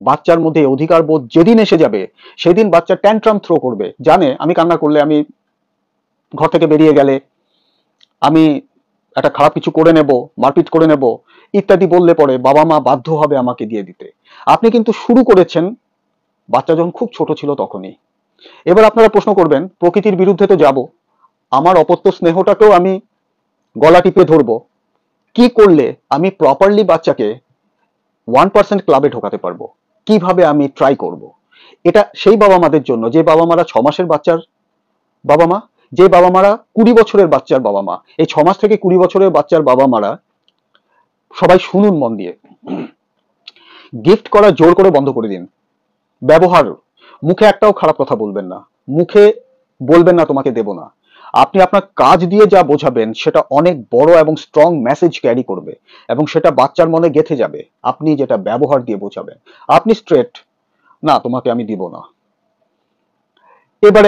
বাচ্চার মধ্যে অধিকার বোধ যেদিন এসে যাবে সেদিন বাচ্চা ট্যান্ট্রাম থ্রো করবে, জানে আমি কান্না করলে, আমি ঘর থেকে বেরিয়ে গেলে, আমি একটা খারাপ কিছু করে নেব, মারপিট করে নেব ইত্যাদি বললে পরে বাবা মা বাধ্য হবে আমাকে দিয়ে দিতে। আপনি কিন্তু শুরু করেছেন বাচ্চা যখন খুব ছোট ছিল তখনই। এবার আপনারা প্রশ্ন করবেন, প্রকৃতির বিরুদ্ধে তো যাব, আমার অপত্য স্নেহটাকেও আমি গলা টিপে ধরবো, কি করলে আমি প্রপারলি বাচ্চাকে 1% ক্লাবে ঢোকাতে পারবো, কিভাবে আমি ট্রাই করব। এটা সেই বাবা মাদের জন্য যে বাবা মারা 6 মাসের বাচ্চার বাবা মা, যে বাবা মারা 20 বছরের বাচ্চার বাবা মা। এই 6 মাস থেকে 20 বছরের বাচ্চার বাবা মারা সবাই শুনুন মন দিয়ে। গিফট করা জোর করে বন্ধ করে দিন। ব্যবহার, মুখে একটাও খারাপ কথা বলবেন না, মুখে বলবেন না তোমাকে দেব না। আপনি আপনার কাজ দিয়ে যা বোঝাবেন সেটা অনেক বড় এবং স্ট্রং মেসেজ ক্যারি করবে এবং সেটা বাচ্চার মনে গেঁথে যাবে। আপনি যেটা ব্যবহার দিয়ে বোঝাবেন, আপনি স্ট্রেট, না তোমাকে আমি দিব না। এবারে